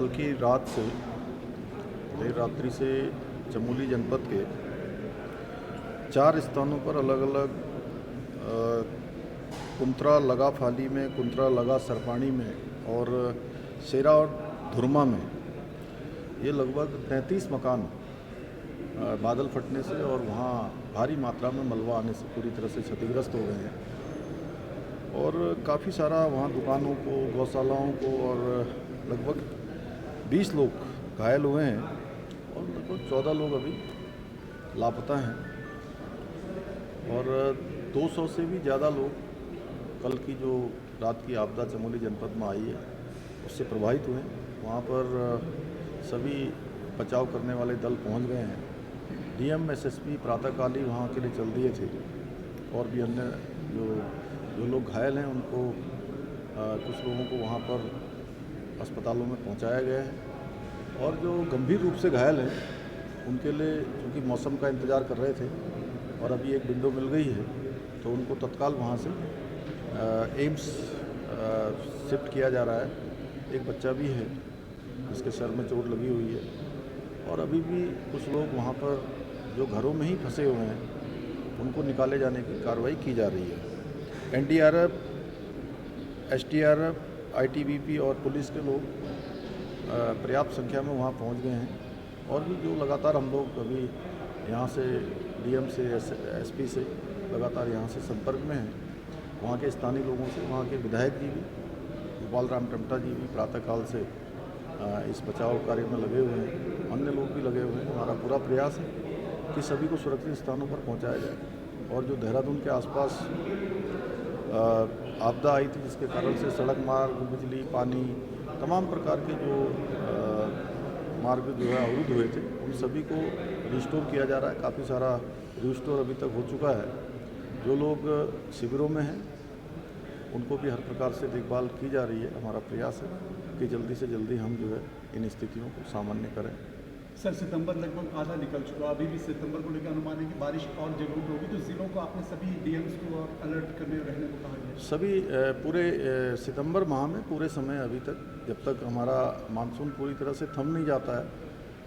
कल की रात से देर रात्रि से चमोली जनपद के 4 स्थानों पर अलग अलग कुंत्रा लगा फाली में, कुंत्रा लगा सरपाणी में और शेरा और धुरमा में ये लगभग 33 मकान बादल फटने से और वहाँ भारी मात्रा में मलबा आने से पूरी तरह से क्षतिग्रस्त हो गए हैं और काफ़ी सारा वहाँ दुकानों को, गौशालाओं को और लगभग 20 लोग घायल हुए हैं और लगभग 14 लोग अभी लापता हैं और 200 से भी ज़्यादा लोग कल की जो रात की आपदा चमोली जनपद में आई है उससे प्रभावित हुए हैं। वहाँ पर सभी बचाव करने वाले दल पहुँच गए हैं। डीएम एसएसपी प्रातःकाल ही वहाँ के लिए चल दिए थे और भी अन्य जो लोग घायल हैं उनको कुछ लोगों को वहाँ पर अस्पतालों में पहुँचाया गया है और जो गंभीर रूप से घायल हैं उनके लिए क्योंकि मौसम का इंतज़ार कर रहे थे और अभी एक विंडो मिल गई है तो उनको तत्काल वहाँ से एम्स शिफ्ट किया जा रहा है। एक बच्चा भी है जिसके सर में चोट लगी हुई है और अभी भी कुछ लोग वहाँ पर जो घरों में ही फंसे हुए हैं उनको निकाले जाने की कार्रवाई की जा रही है। एनडीआरएफ, एसडीआरएफ, आईटीबीपी और पुलिस के लोग पर्याप्त संख्या में वहाँ पहुँच गए हैं और भी जो लगातार हम लोग अभी यहाँ से डीएम से एसपी से लगातार यहाँ से संपर्क में हैं। वहाँ के स्थानीय लोगों से, वहाँ के विधायक जी भी, गोपाल राम टमटा जी भी प्रातःकाल से इस बचाव कार्य में लगे हुए हैं, अन्य लोग भी लगे हुए हैं। हमारा पूरा प्रयास है कि सभी को सुरक्षित स्थानों पर पहुँचाया जाए और जो देहरादून के आसपास आपदा आई थी जिसके कारण से सड़क मार्ग, बिजली, पानी, तमाम प्रकार के जो मार्ग जो है अवरुद्ध हुए थे उन सभी को रिस्टोर किया जा रहा है। काफ़ी सारा रिस्टोर अभी तक हो चुका है। जो लोग शिविरों में हैं उनको भी हर प्रकार से देखभाल की जा रही है। हमारा प्रयास है कि जल्दी से जल्दी हम जो है इन स्थितियों को सामान्य करें। सर, सितंबर लगभग आधा निकल चुका, अभी भी सितंबर को लेकर अनुमान है कि बारिश और जगहों पर होगी, तो जिलों को आपने सभी डीएम्स को अलर्ट करने रहने को कहा गया? सभी पूरे सितंबर माह में पूरे समय अभी तक जब तक हमारा मानसून पूरी तरह से थम नहीं जाता है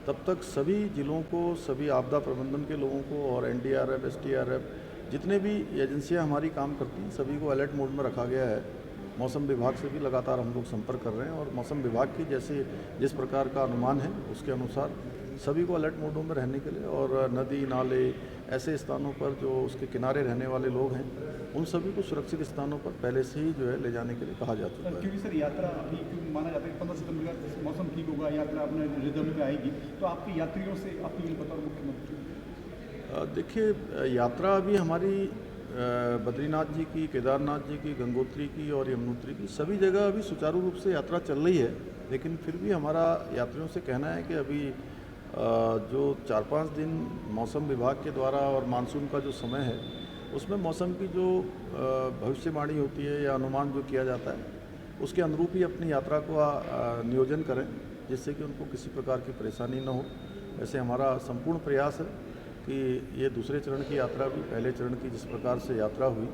तब तक सभी जिलों को, सभी आपदा प्रबंधन के लोगों को और एनडीआरएफ, एसडीआरएफ जितने भी एजेंसियां हमारी काम करती हैं सभी को अलर्ट मोड में रखा गया है। मौसम विभाग से भी लगातार हम लोग संपर्क कर रहे हैं और मौसम विभाग की जिस प्रकार का अनुमान है उसके अनुसार सभी को अलर्ट मोडों में रहने के लिए और नदी, नाले, ऐसे स्थानों पर जो उसके किनारे रहने वाले लोग हैं उन सभी को सुरक्षित स्थानों पर पहले से ही जो है ले जाने के लिए कहा जा चुका है। क्योंकि सर यात्रा अभी माना जाता है कि 15 सितंबर का मौसम ठीक होगा, यात्रा अपने रिदम में आएगी, तो आपकी यात्रियों से अपील बतौर मुख्यमंत्री? देखिए, यात्रा अभी हमारी बद्रीनाथ जी की, केदारनाथ जी की, गंगोत्री की और यमुनोत्री की सभी जगह अभी सुचारू रूप से यात्रा चल रही है। लेकिन फिर भी हमारा यात्रियों से कहना है कि अभी जो 4-5 दिन मौसम विभाग के द्वारा और मानसून का जो समय है उसमें मौसम की जो भविष्यवाणी होती है या अनुमान जो किया जाता है उसके अनुरूप ही अपनी यात्रा को नियोजन करें जिससे कि उनको किसी प्रकार की परेशानी न हो। वैसे हमारा संपूर्ण प्रयास है कि ये दूसरे चरण की यात्रा भी पहले चरण की जिस प्रकार से यात्रा हुई,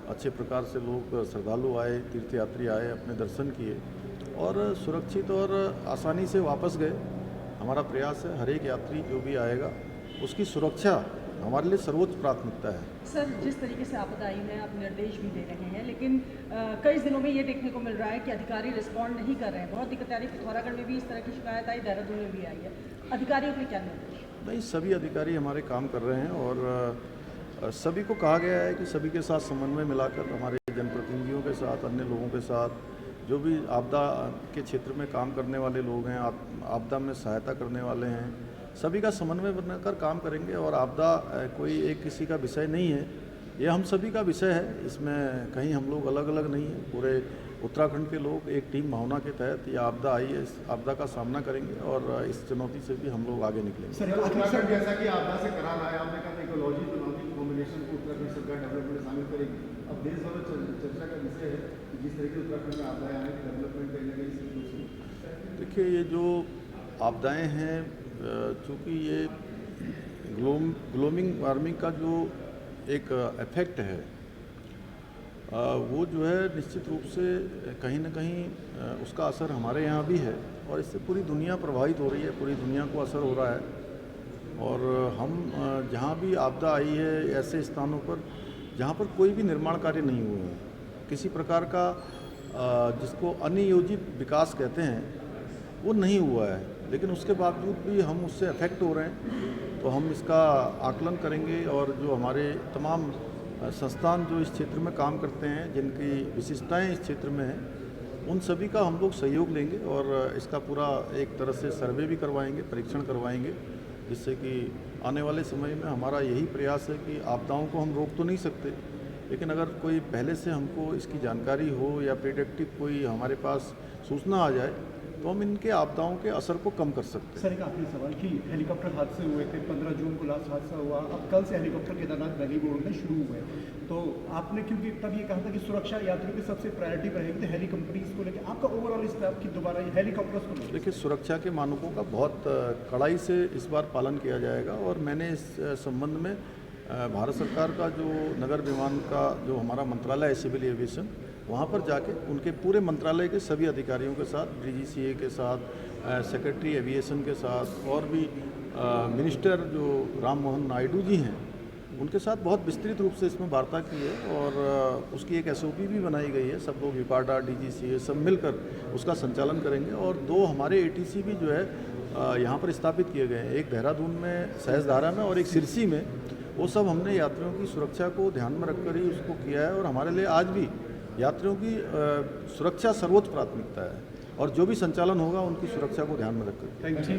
अच्छे प्रकार से लोग श्रद्धालु आए, तीर्थयात्री आए, अपने दर्शन किए और सुरक्षित और आसानी से वापस गए। हमारा प्रयास है हर एक यात्री जो भी आएगा उसकी सुरक्षा हमारे लिए सर्वोच्च प्राथमिकता है। सर, जिस तरीके से आपदा आई है आप निर्देश भी दे रहे हैं लेकिन कई जिलों में ये देखने को मिल रहा है कि अधिकारी रिस्पॉन्ड नहीं कर रहे हैं। बहुत दिक्कत आ रही है। पिथौरागढ़ में भी इस तरह की शिकायत आई, देहरादून में भी आई है। अधिकारियों के क्या निर्देश? नहीं, सभी अधिकारी हमारे काम कर रहे हैं और सभी को कहा गया है कि सभी के साथ समन्वय मिलाकर हमारे जनप्रतिनिधियों के साथ, अन्य लोगों के साथ, जो भी आपदा के क्षेत्र में काम करने वाले लोग हैं, आपदा में सहायता करने वाले हैं, सभी का समन्वय बनाकर काम करेंगे। और आपदा कोई एक किसी का विषय नहीं है, ये हम सभी का विषय है। इसमें कहीं हम लोग अलग अलग नहीं हैं। पूरे उत्तराखंड के लोग एक टीम भावना के तहत ये आपदा आई है, इस आपदा का सामना करेंगे और इस चुनौती से भी हम लोग आगे निकलेंगे। सर, उत्तराखंड जैसा कि आपदा से करा रहा है, आपने कहा इकोलॉजी चुनौती कॉम्बिनेशन को उत्तराखंड सरकार डेवलपमेंट में शामिल करेगी। अब देश भर में चर्चा का विषय है कि जिस तरीके उत्तराखंड में आपदाएं आने की डेवलपमेंट कहीं ना कहीं। देखिए, ये जो आपदाएं हैं चूँकि ये ग्लोबल वार्मिंग का जो एक इफेक्ट है वो जो है निश्चित रूप से कहीं न कहीं उसका असर हमारे यहाँ भी है और इससे पूरी दुनिया प्रभावित हो रही है, पूरी दुनिया को असर हो रहा है। और हम जहाँ भी आपदा आई है ऐसे स्थानों पर जहाँ पर कोई भी निर्माण कार्य नहीं हुए हैं, किसी प्रकार का जिसको अनियोजित विकास कहते हैं वो नहीं हुआ है, लेकिन उसके बावजूद भी हम उससे अफेक्ट हो रहे हैं, तो हम इसका आकलन करेंगे और जो हमारे तमाम संस्थान जो इस क्षेत्र में काम करते हैं, जिनकी विशिष्टताएं इस क्षेत्र में हैं, उन सभी का हम लोग सहयोग लेंगे और इसका पूरा एक तरह से सर्वे भी करवाएंगे, परीक्षण करवाएंगे, जिससे कि आने वाले समय में हमारा यही प्रयास है कि आपदाओं को हम रोक तो नहीं सकते, लेकिन अगर कोई पहले से हमको इसकी जानकारी हो या प्रिडिक्टिव कोई हमारे पास सूचना आ जाए तो हम इनके आपदाओं के असर को कम कर सकते हैं। सर एक आखिरी सवाल कि हेलीकॉप्टर हादसे हुए थे, 15 जून को लास्ट हादसा हुआ, अब कल से हेलीकॉप्टर केदारनाथ वैली में उड़ने शुरू हुए, तो आपने क्योंकि तब ये कहा था कि सुरक्षा यात्रियों की सबसे प्रायोरिटी रहेगी, तो हेली कंपनीज को लेकर आपका ओवरऑल इस तरह की दोबारा हेलीकॉप्टर्स को लेकर? देखिए, सुरक्षा के मानकों का बहुत कड़ाई से इस बार पालन किया जाएगा और मैंने इस संबंध में भारत सरकार का जो नगर विमान का जो हमारा मंत्रालय है सिविल एविएशन, वहाँ पर जाके उनके पूरे मंत्रालय के सभी अधिकारियों के साथ, डीजीसीए के साथ, सेक्रेटरी एविएशन के साथ और भी मिनिस्टर जो राम मोहन नायडू जी हैं, उनके साथ बहुत विस्तृत रूप से इसमें वार्ता की है और उसकी एक एसओपी भी बनाई गई है। सब लोग विपाडा, डीजीसीए सब मिलकर उसका संचालन करेंगे और 2 हमारे एटीसी भी जो है यहाँ पर स्थापित किए गए हैं, एक देहरादून में सहजधारा में और एक सिरसी में। वो सब हमने यात्रियों की सुरक्षा को ध्यान में रखकर ही उसको किया है और हमारे लिए आज भी यात्रियों की सुरक्षा सर्वोच्च प्राथमिकता है और जो भी संचालन होगा उनकी सुरक्षा को ध्यान में रखकर। Thank you.